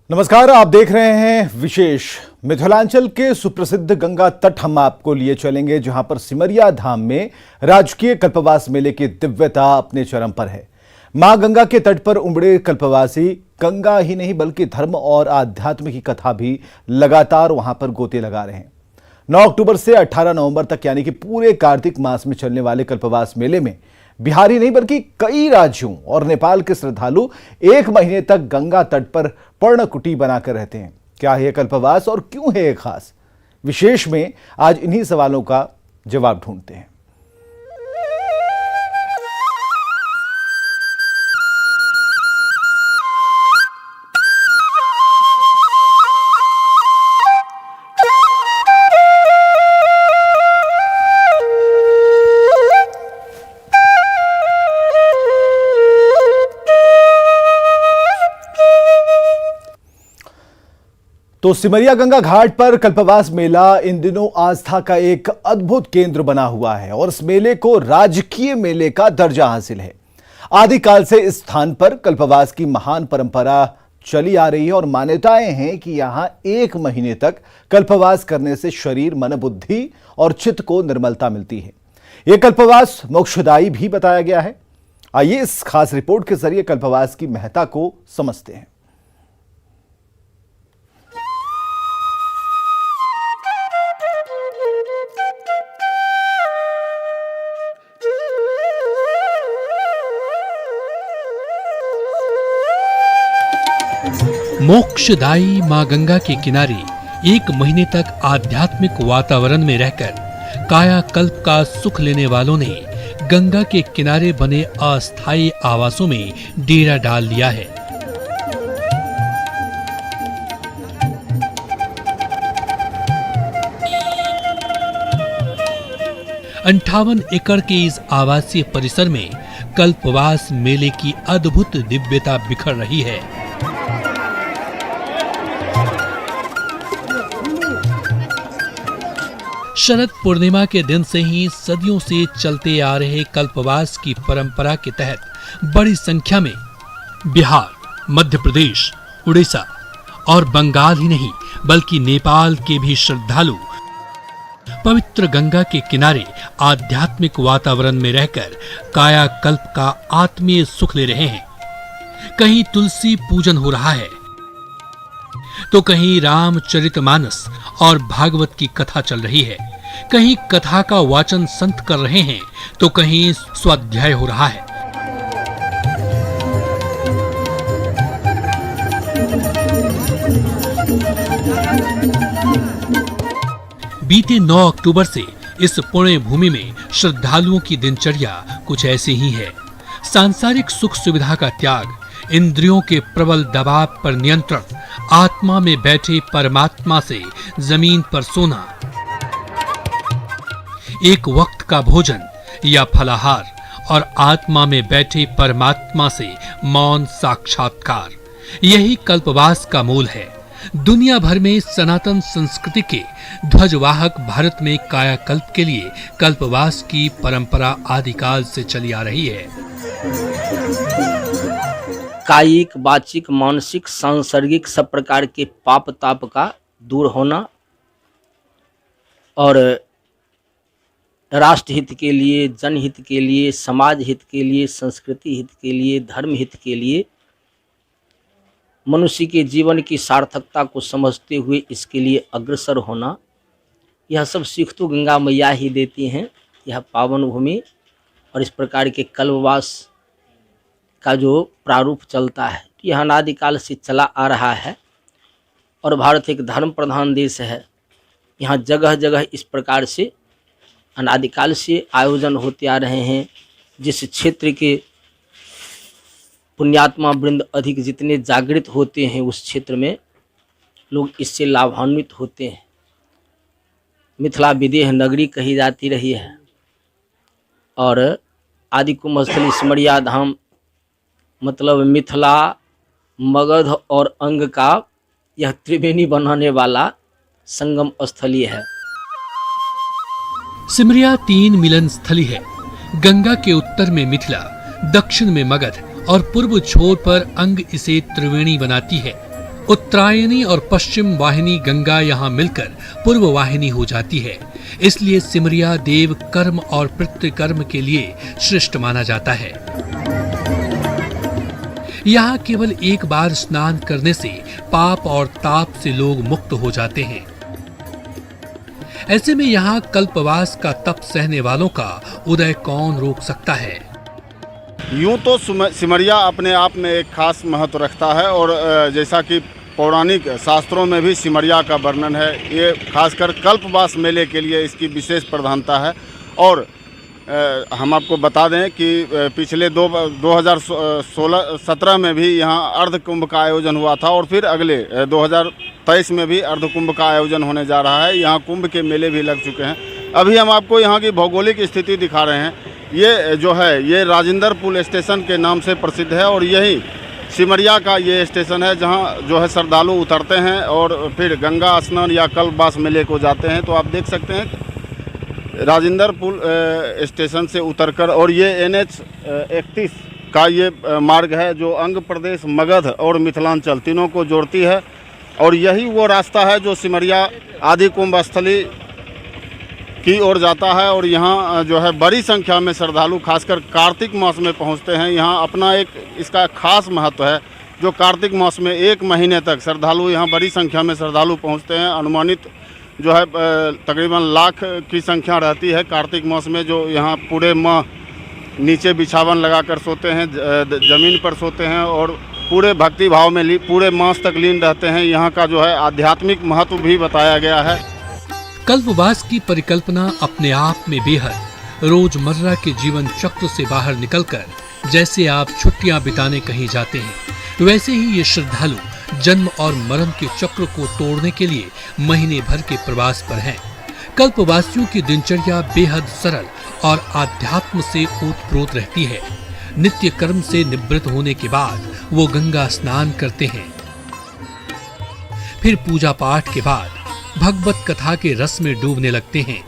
नमस्कार, आप देख रहे हैं विशेष। मिथिलांचल के सुप्रसिद्ध गंगा तट हम आपको लिए चलेंगे, जहां पर सिमरिया धाम में राजकीय कल्पवास मेले की दिव्यता अपने चरम पर है। मां गंगा के तट पर उमड़े कल्पवासी गंगा ही नहीं बल्कि धर्म और आध्यात्म की कथा भी लगातार वहां पर गोते लगा रहे हैं। 9 अक्टूबर से 18 नवंबर तक यानी कि पूरे कार्तिक मास में चलने वाले कल्पवास मेले में बिहारी नहीं बल्कि कई राज्यों और नेपाल के श्रद्धालु 1 महीने तक गंगा तट पर पर्णकुटी बनाकर रहते हैं। क्या है कल्पवास और क्यों है ये खास? विशेष में आज इन्हीं सवालों का जवाब ढूंढते हैं। तो सिमरिया गंगा घाट पर कल्पवास मेला इन दिनों आस्था का एक अद्भुत केंद्र बना हुआ है और इस मेले को राजकीय मेले का दर्जा हासिल है। आदिकाल से इस स्थान पर कल्पवास की महान परंपरा चली आ रही है और मान्यताएं हैं कि यहां 1 महीने तक कल्पवास करने से शरीर, मन, बुद्धि और चित्त को निर्मलता मिलती है। यह कल्पवास मोक्षदायी भी बताया गया है। आइए इस खास रिपोर्ट के जरिए कल्पवास की महत्ता को समझते हैं। मोक्षदायी मां गंगा के किनारे 1 महीने तक आध्यात्मिक वातावरण में रहकर कायाकल्प का सुख लेने वालों ने गंगा के किनारे बने अस्थायी आवासों में डेरा डाल लिया है। अंठावन एकड़ के इस आवासीय परिसर में कल्पवास मेले की अद्भुत दिव्यता बिखर रही है। शरद पूर्णिमा के दिन से ही सदियों से चलते आ रहे कल्पवास की परंपरा के तहत बड़ी संख्या में बिहार, मध्य प्रदेश, उड़ीसा और बंगाल ही नहीं बल्कि नेपाल के भी श्रद्धालु पवित्र गंगा के किनारे आध्यात्मिक वातावरण में रहकर कायाकल्प का आत्मीय सुख ले रहे हैं। कहीं तुलसी पूजन हो रहा है तो कहीं रामचरितमानस और भागवत की कथा चल रही है, कहीं कथा का वाचन संत कर रहे हैं तो कहीं स्वाध्याय हो रहा है। बीते 9 अक्टूबर से इस पुण्य भूमि में श्रद्धालुओं की दिनचर्या कुछ ऐसी ही है। सांसारिक सुख सुविधा का त्याग, इंद्रियों के प्रबल दबाव पर नियंत्रण, आत्मा में बैठे परमात्मा से जमीन पर सोना, एक वक्त का भोजन या फलाहार और आत्मा में बैठे परमात्मा से मौन साक्षात्कार, यही कल्पवास का मूल है। दुनिया भर में सनातन संस्कृति के ध्वजवाहक भारत में कायाकल्प के लिए कल्पवास की परंपरा आदिकाल से चली आ रही है। कायिक, वाचिक, मानसिक, सांसर्गिक सब प्रकार के पाप ताप का दूर होना और राष्ट्र हित के लिए, जनहित के लिए, समाज हित के लिए, संस्कृति हित के लिए, धर्म हित के लिए, मनुष्य के जीवन की सार्थकता को समझते हुए इसके लिए अग्रसर होना, यह सब सीख तो गंगा मैया ही देती हैं। यह पावन भूमि और इस प्रकार के कल्पवास का जो प्रारूप चलता है यह अनादिकाल से चला आ रहा है और भारत एक धर्म प्रधान देश है। यहाँ जगह जगह इस प्रकार से अनादिकाल से आयोजन होते आ रहे हैं। जिस क्षेत्र के पुण्यात्मा वृंद अधिक जितने जागृत होते हैं उस क्षेत्र में लोग इससे लाभान्वित होते हैं। मिथिला विदेह नगरी कही जाती रही है और आदि कुंभस्थली सिमरिया धाम मतलब मिथिला, मगध और अंग का यह त्रिवेणी बनाने वाला संगम स्थली है। सिमरिया 3 मिलन स्थली है। गंगा के उत्तर में मिथिला, दक्षिण में मगध और पूर्व छोर पर अंग इसे त्रिवेणी बनाती है। उत्तरायणी और पश्चिम वाहिनी गंगा यहाँ मिलकर पूर्व वाहिनी हो जाती है। इसलिए सिमरिया देव कर्म और पितृकर्म के लिए श्रेष्ठ माना जाता है। यहाँ केवल एक बार स्नान करने से पाप और ताप से लोग मुक्त हो जाते हैं। ऐसे में यहाँ कल्पवास का तप सहने वालों का उदय कौन रोक सकता है। यूं तो सिमरिया अपने आप में एक खास महत्व रखता है और जैसा कि पौराणिक शास्त्रों में भी सिमरिया का वर्णन है। ये खासकर कल्पवास मेले के लिए इसकी विशेष प्रधानता है। और हम आपको बता दें कि पिछले 2017 में भी यहाँ अर्ध कुंभ का आयोजन हुआ था और फिर अगले 2023 में भी अर्ध कुंभ का आयोजन होने जा रहा है। यहाँ कुंभ के मेले भी लग चुके हैं। अभी हम आपको यहाँ की भौगोलिक स्थिति दिखा रहे हैं। ये जो है ये राजेंद्र पुल स्टेशन के नाम से प्रसिद्ध है और यही सिमरिया का ये स्टेशन है जहाँ जो है श्रद्धालु उतरते हैं और फिर गंगा स्नान या कल्पवास मेले को जाते हैं। तो आप देख सकते हैं राजेंद्र पुल स्टेशन से उतरकर, और ये NH 31 का ये मार्ग है जो अंग प्रदेश, मगध और मिथिलांचल तीनों को जोड़ती है। और यही वो रास्ता है जो सिमरिया आदि कुंभ स्थली की ओर जाता है। और यहाँ जो है बड़ी संख्या में श्रद्धालु खासकर कार्तिक मास में पहुँचते हैं। यहाँ अपना एक इसका खास महत्व है जो कार्तिक मास में 1 महीने तक श्रद्धालु यहाँ बड़ी संख्या में श्रद्धालु पहुँचते हैं। अनुमानित जो है तकरीबन लाख की संख्या रहती है कार्तिक मास में, जो यहाँ पूरे माह नीचे बिछावन लगाकर सोते हैं, ज़मीन पर सोते हैं और पूरे भक्ति भाव में पूरे मास तक लीन रहते हैं। यहाँ का जो है आध्यात्मिक महत्व भी बताया गया है। कल्पवास की परिकल्पना अपने आप में बेहद रोजमर्रा के जीवन चक्र से बाहर निकलकर जैसे आप छुट्टियां बिताने कहीं जाते हैं, वैसे ही ये श्रद्धालु जन्म और मरण के चक्र को तोड़ने के लिए महीने भर के प्रवास पर हैं। कल्पवासियों की दिनचर्या बेहद सरल और आध्यात्म से ओतप्रोत रहती है। नित्य कर्म से निवृत्त होने के बाद वो गंगा स्नान करते हैं। फिर पूजा पाठ के बाद भगवत कथा के रस में डूबने लगते हैं।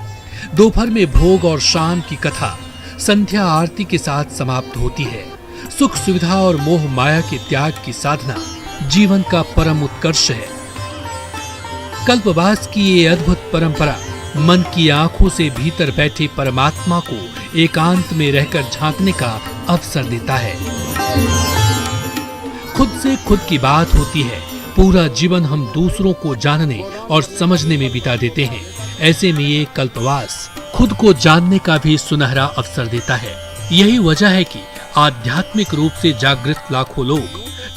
दोपहर में भोग और शाम की कथा संध्या आरती के साथ समाप्त होती है। सुख सुविधा और मोह माया के त्याग की साधना जीवन का परम उत्कर्ष है। कल्पवास की ये अद्भुत परंपरा मन की आंखों से भीतर बैठे परमात्मा को एकांत में रहकर झांकने का अवसर देता है। खुद से खुद की बात होती है। पूरा जीवन हम दूसरों को जानने और समझने में बिता देते हैं। ऐसे में ये कल्पवास खुद को जानने का भी सुनहरा अवसर देता है। यही वजह है कि आध्यात्मिक रूप से जागृत लाखों लोग,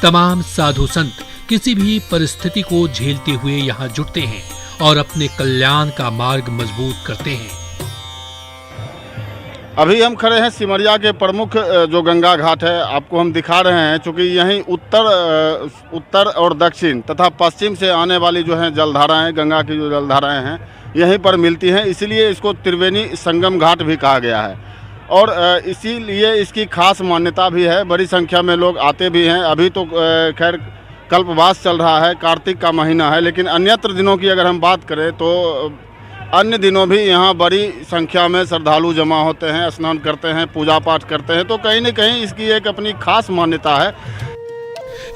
तमाम साधु संत किसी भी परिस्थिति को झेलते हुए यहाँ जुटते हैं और अपने कल्याण का मार्ग मजबूत करते हैं। अभी हम खड़े हैं सिमरिया के प्रमुख जो गंगा घाट है, आपको हम दिखा रहे हैं। चूँकि यहीं उत्तर और दक्षिण तथा पश्चिम से आने वाली जो हैं जलधाराएं, गंगा की जो जलधाराएं हैं यहीं पर मिलती हैं, इसलिए इसको त्रिवेणी संगम घाट भी कहा गया है। और इसीलिए इसकी खास मान्यता भी है। बड़ी संख्या में लोग आते भी हैं। अभी तो खैर कल्पवास चल रहा है, कार्तिक का महीना है, लेकिन अन्यत्र दिनों की अगर हम बात करें तो अन्य दिनों भी यहाँ बड़ी संख्या में श्रद्धालु जमा होते हैं, स्नान करते हैं, पूजा पाठ करते हैं। तो कहीं न कहीं इसकी एक अपनी खास मान्यता है।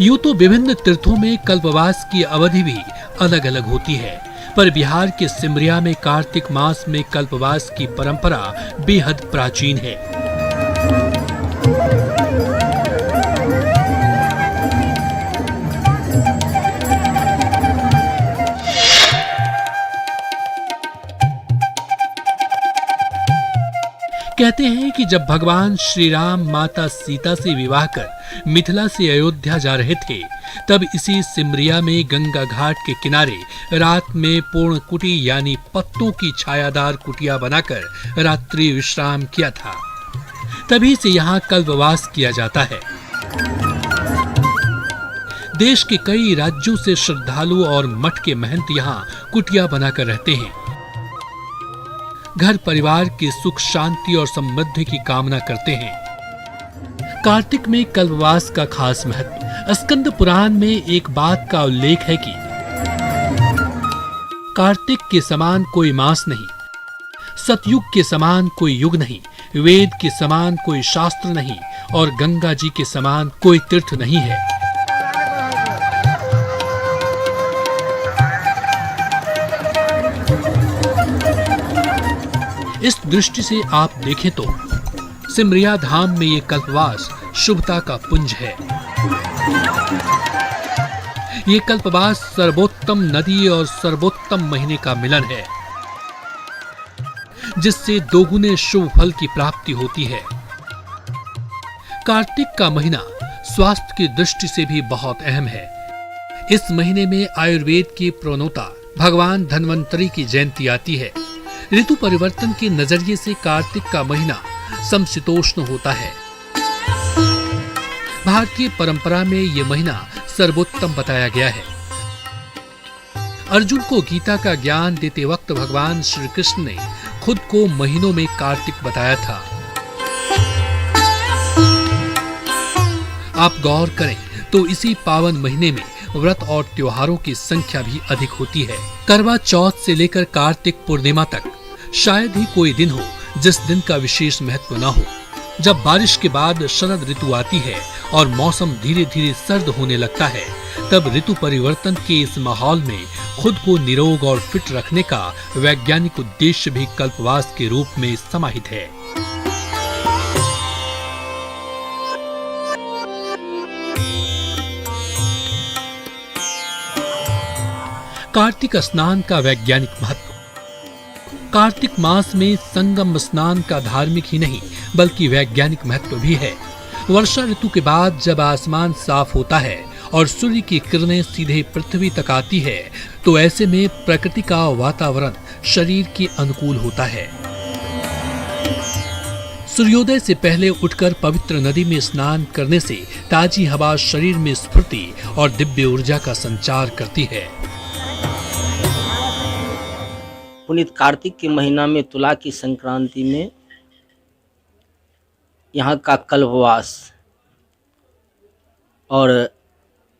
यूं तो विभिन्न तीर्थों में कल्पवास की अवधि भी अलग अलग होती है, पर बिहार के सिमरिया में कार्तिक मास में कल्पवास की परंपरा बेहद प्राचीन है। कहते हैं कि जब भगवान श्री राम माता सीता से विवाह कर मिथिला से अयोध्या जा रहे थे, तब इसी सिमरिया में गंगा घाट के किनारे रात में पूर्ण कुटी यानी पत्तों की छायादार कुटिया बनाकर रात्रि विश्राम किया था। तभी से यहाँ कल्पवास किया जाता है। देश के कई राज्यों से श्रद्धालु और मठ के महंत यहाँ कुटिया बनाकर रहते हैं। घर परिवार के सुख शांति और समृद्धि की कामना करते हैं। कार्तिक में कल्पवास का खास महत्व। स्कंद पुराण में एक बात का उल्लेख है कि कार्तिक के समान कोई मास नहीं, सतयुग के समान कोई युग नहीं, वेद के समान कोई शास्त्र नहीं और गंगा जी के समान कोई तीर्थ नहीं है। इस दृष्टि से आप देखें तो सिमरिया धाम में ये कल्पवास शुभता का पुंज है। ये कल्पवास सर्वोत्तम नदी और सर्वोत्तम महीने का मिलन है, जिससे दोगुने शुभ फल की प्राप्ति होती है। कार्तिक का महीना स्वास्थ्य की दृष्टि से भी बहुत अहम है। इस महीने में आयुर्वेद के प्रणेता भगवान धन्वंतरी की जयंती आती है। ऋतु परिवर्तन के नजरिए से कार्तिक का महीना समशीतोष्ण होता है। भारतीय परंपरा में यह महीना सर्वोत्तम बताया गया है। अर्जुन को गीता का ज्ञान देते वक्त भगवान श्री कृष्ण ने खुद को महीनों में कार्तिक बताया था। आप गौर करें तो इसी पावन महीने में व्रत और त्योहारों की संख्या भी अधिक होती है। करवा चौथ से लेकर कार्तिक पूर्णिमा तक शायद ही कोई दिन हो जिस दिन का विशेष महत्व न हो। जब बारिश के बाद शरद ऋतु आती है और मौसम धीरे धीरे सर्द होने लगता है, तब ऋतु परिवर्तन के इस माहौल में खुद को निरोग और फिट रखने का वैज्ञानिक उद्देश्य भी कल्पवास के रूप में समाहित है। कार्तिक स्नान का वैज्ञानिक महत्व। कार्तिक मास में संगम स्नान का धार्मिक ही नहीं बल्कि वैज्ञानिक महत्व भी है। वर्षा ऋतु के बाद जब आसमान साफ होता है और सूर्य की किरणें सीधे पृथ्वी तक आती है, तो ऐसे में प्रकृति का वातावरण शरीर के अनुकूल होता है। सूर्योदय से पहले उठकर पवित्र नदी में स्नान करने से ताजी हवा शरीर में स्फूर्ति और दिव्य ऊर्जा का संचार करती है। पुनीत कार्तिक के महीना में तुला की संक्रांति में यहाँ का कल्पवास और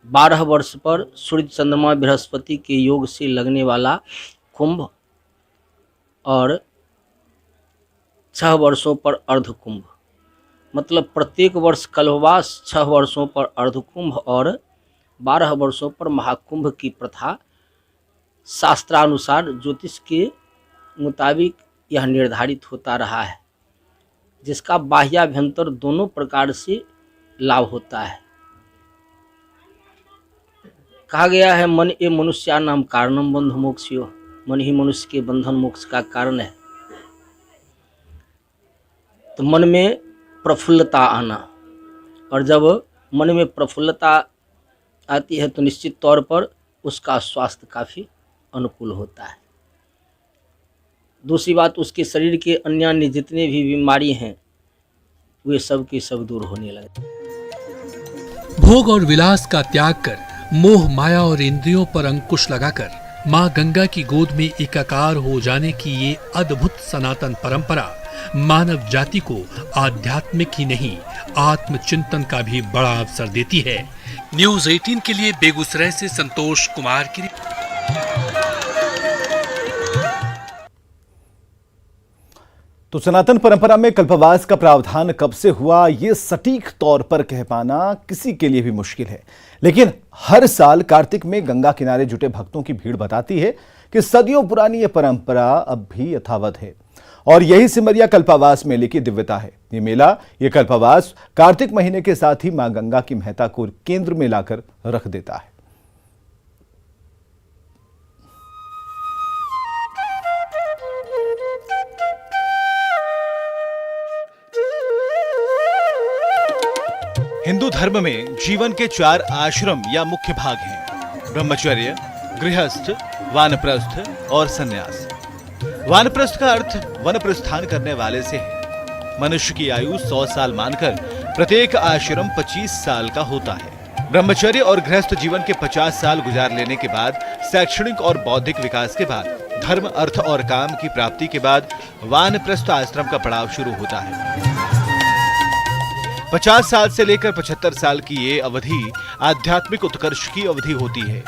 12 वर्ष पर सूर्य चंद्रमा बृहस्पति के योग से लगने वाला कुंभ और 6 वर्षों पर अर्ध कुंभ, मतलब प्रत्येक वर्ष कल्पवास, 6 वर्षों पर अर्ध कुंभ और 12 वर्षों पर महाकुंभ की प्रथा शास्त्रानुसार ज्योतिष के मुताबिक यह निर्धारित होता रहा है, जिसका बाह्याभ्यंतर दोनों प्रकार से लाभ होता है। कहा गया है मन ए मनुष्या नाम कारणम बंध मोक्षयो, मन ही मनुष्य के बंधन मोक्ष का कारण है। तो मन में प्रफुल्लता आना, और जब मन में प्रफुल्लता आती है तो निश्चित तौर पर उसका स्वास्थ्य काफ़ी अनुकूल होता है। दूसरी बात, उसके शरीर के अन्य जितने भी बीमारी हैं वे सब के सब दूर होने लगे। भोग और विलास का त्याग कर मोह माया और इंद्रियों पर अंकुश लगाकर मां गंगा की गोद में एकाकार हो जाने की ये अद्भुत सनातन परंपरा मानव जाति को आध्यात्मिक ही नहीं आत्मचिंतन का भी बड़ा अवसर देती है। न्यूज़ 18 के लिए बेगूसराय से संतोष कुमार की। तो सनातन परंपरा में कल्पवास का प्रावधान कब से हुआ, ये सटीक तौर पर कह पाना किसी के लिए भी मुश्किल है। लेकिन हर साल कार्तिक में गंगा किनारे जुटे भक्तों की भीड़ बताती है कि सदियों पुरानी यह परंपरा अब भी यथावत है। और यही सिमरिया कल्पवास मेले की दिव्यता है। ये मेला, ये कल्पवास कार्तिक महीने के साथ ही मां गंगा की महत्ता को केंद्र में लाकर रख देता है। हिंदू धर्म में जीवन के 4 आश्रम या मुख्य भाग हैं: ब्रह्मचर्य, गृहस्थ, वानप्रस्थ और सन्यास। वानप्रस्थ का अर्थ वन प्रस्थान करने वाले से है। मनुष्य की आयु 100 साल मानकर प्रत्येक आश्रम 25 साल का होता है। ब्रह्मचर्य और गृहस्थ जीवन के 50 साल गुजार लेने के बाद, शैक्षणिक और बौद्धिक विकास के बाद, धर्म, अर्थ और काम की प्राप्ति के बाद वानप्रस्थ आश्रम का पड़ाव शुरू होता है। 50 साल से लेकर 75 साल की ये अवधि आध्यात्मिक उत्कर्ष की अवधि होती है।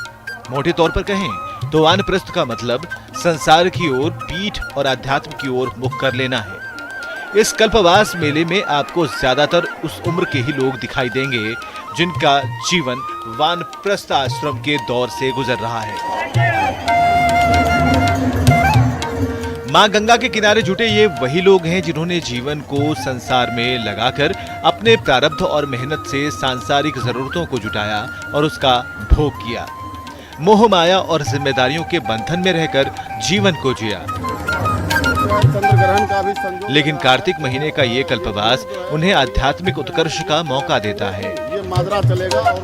मोटे तौर पर कहें तो वानप्रस्थ का मतलब संसार की ओर पीठ और अध्यात्म की ओर मुख कर लेना है। इस कल्पवास मेले में आपको ज्यादातर उस उम्र के ही लोग दिखाई देंगे जिनका जीवन वानप्रस्थ आश्रम के दौर से गुजर रहा है। मां गंगा के किनारे जुटे ये वही लोग हैं जिन्होंने जीवन को संसार में लगाकर अपने प्रारब्ध और मेहनत से सांसारिक जरूरतों को जुटाया और उसका भोग किया। मोह माया और जिम्मेदारियों के बंधन में रहकर जीवन को जिया। चंद्रग्रहण का भी संयोग, लेकिन कार्तिक महीने का ये कल्पवास उन्हें आध्यात्मिक उत्कर्ष का मौका देता है। ये माजरा चलेगा और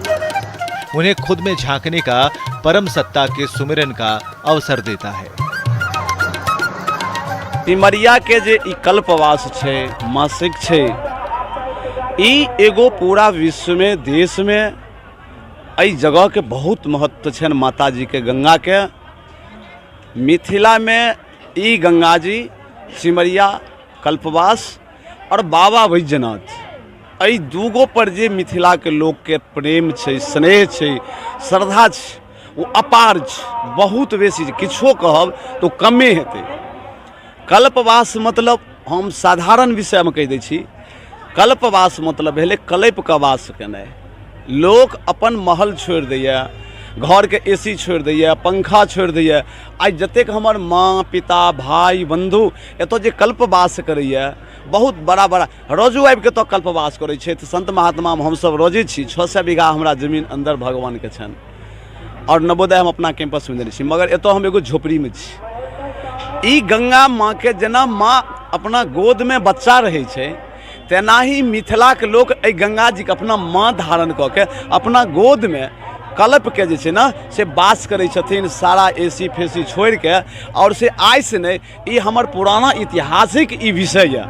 उन्हें खुद में झांकने का, परम सत्ता के सुमिरन का अवसर देता है। सिमरिया के जे ई कल्पवास छे, मासिक छे, ई एगो पूरा विश्व में, देश में एहि जगह के बहुत महत्व छन माता जी के, गंगा के। मिथिला में ई गंगा जी, सिमरिया कल्पवास और बाबा बैद्यनाथ, एहि दूगो पर जे मिथिला के लोग के प्रेम छे, स्नेह छे, श्रद्धा छे, वो अपार छे, बहुत बेसी। किछो कहब तो कमे हेतै। कल्पवास मतलब, हम साधारण विषय में कह दै छी, कल्पवास मतलब भेलै कल्प का वास केनाइ। लोग अपन महल छोड़ दैया, घर के एसी छोड़ दैया, पंखा छोड़ दैया। आइ जतेक हमर माँ पिता भाई बंधु एतऽ जे कल्पवास करैया, बहुत बड़ा बड़ा रोजो आबि के तऽ कल्पवास करै छथि। संत महात्मा में हमसब रोजे छी। 600 बीघा हमरा जमीन अंदर भगवान के छनि और नवोदय हम अपना कैंपस में देने छी, मगर एतऽ हम एगो झोपड़ी में छी। ई गंगा माँ के जेना माँ अपना गोद में बच्चा रहे छे, तेनाही मिथिला के लोग एहि गंगा जी के अपना माँ धारण कऽ के अपना गोद में कल्प के जे छै ना से वास करै छथिन, सारा एसी फेसी छोड़ के। और से आइ से नहीं, ई हमर पुराना ऐतिहासिक ई विषय है।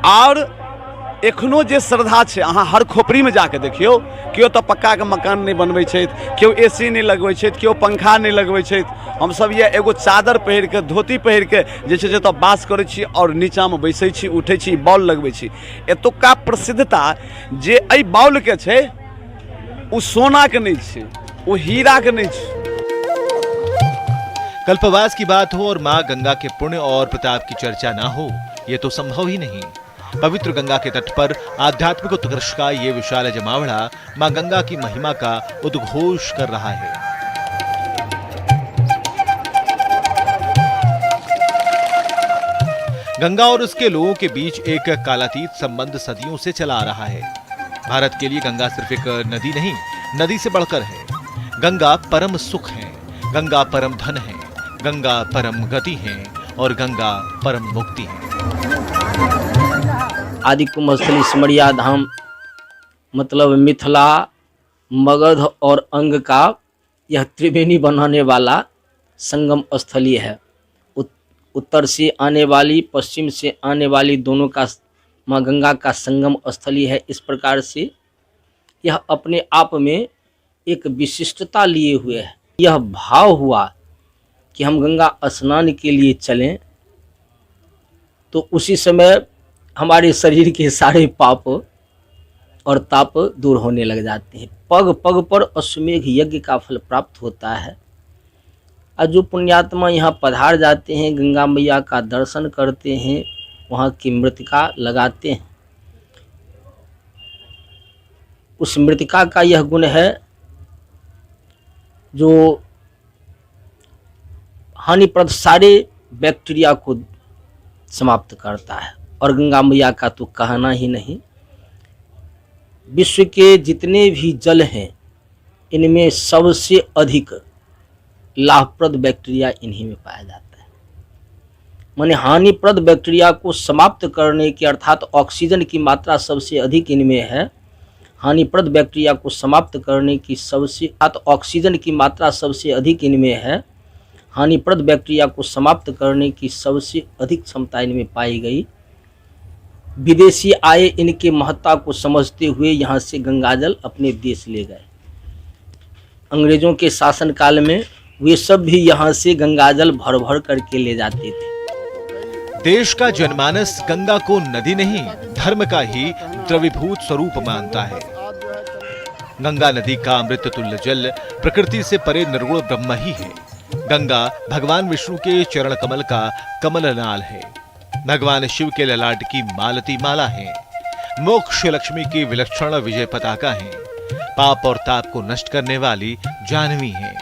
और एखनो जे श्रद्धा छै, अहाँ हर खोपड़ी में जाके देखियो, केओ तो पक्का के मकान नहीं बनबै छथि, केओ एसी नहीं लगबै छथि, केओ पंखा नहीं लगबै छथि। हमसब ये एगो चादर पहिर के, धोती पहिर के जे छै से तऽ वास करै छी और नीचा में बैसै छी, उठै छी, बॉल लगबै छी। एतुका प्रसिद्धता जे एहि बॉल के छै, वो सोना के नहीं छै, वो हीरा के नहीं छै। कल्पवास की बात हो और मां गंगा के पुण्य और प्रताप की चर्चा ना हो, ये तो संभव ही नहीं। पवित्र गंगा के तट पर आध्यात्मिक उत्कर्ष का ये विशाल जमावड़ा मां गंगा की महिमा का उद्घोष कर रहा है। गंगा और उसके लोगों के बीच एक कालातीत संबंध सदियों से चला आ रहा है। भारत के लिए गंगा सिर्फ एक नदी नहीं, नदी से बढ़कर है। गंगा परम सुख है, गंगा परम धन है, गंगा परम गति है और गंगा परम मुक्ति है। आदि कुंभ स्थली सिमरिया धाम मतलब मिथिला, मगध और अंग का यह त्रिवेणी बनाने वाला संगम स्थली है। उत्तर से आने वाली, पश्चिम से आने वाली दोनों का माँ गंगा का संगम स्थली है। इस प्रकार से यह अपने आप में एक विशिष्टता लिए हुए है। यह भाव हुआ कि हम गंगा स्नान के लिए चलें, तो उसी समय हमारे शरीर के सारे पाप और ताप दूर होने लग जाते हैं। पग पग पर अश्वमेघ यज्ञ का फल प्राप्त होता है। और जो पुण्यात्मा यहाँ पधार जाते हैं, गंगा मैया का दर्शन करते हैं, वहाँ की मृतिका लगाते हैं, उस मृतिका का यह गुण है जो हानिप्रद सारे बैक्टीरिया को समाप्त करता है। और गंगा मैया का तो कहना ही नहीं। विश्व के जितने भी जल हैं, इनमें सबसे अधिक लाभप्रद बैक्टीरिया इन्हीं में पाया जाता है। माने हानिप्रद बैक्टीरिया को समाप्त करने के, अर्थात ऑक्सीजन की मात्रा सबसे अधिक इनमें है। हानिप्रद बैक्टीरिया को समाप्त करने की ऑक्सीजन की मात्रा सबसे अधिक इनमें है। हानिप्रद बैक्टीरिया को समाप्त करने की सबसे अधिक क्षमता इनमें पाई गई। विदेशी आए, इनके महत्ता को समझते हुए यहाँ से गंगाजल अपने देश ले गए। अंग्रेजों के शासनकाल में वे सब भी यहाँ से गंगाजल भर भर करके ले जाते थे। देश का जनमानस गंगा को नदी नहीं, धर्म का ही द्रवीभूत स्वरूप मानता है। गंगा नदी का अमृत तुल्य जल प्रकृति से परे निर्गुण ब्रह्म ही है। गंगा भगवान विष्णु के चरण कमल का कमल नाल है। भगवान शिव के ललाट की मालती माला है। मोक्ष लक्ष्मी की विलक्षण विजय पताका है। पाप और ताप को नष्ट करने वाली जानवी है।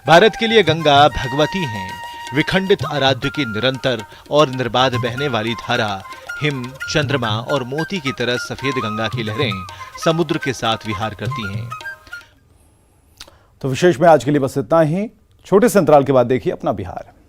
भारत के लिए गंगा भगवती है। विखंडित आराध्य की निरंतर और निर्बाध बहने वाली धारा, हिम, चंद्रमा और मोती की तरह सफेद गंगा की लहरें समुद्र के साथ विहार करती हैं। तो विशेष में आज के लिए बस इतना ही। छोटे से अंतराल के बाद देखिए अपना बिहार।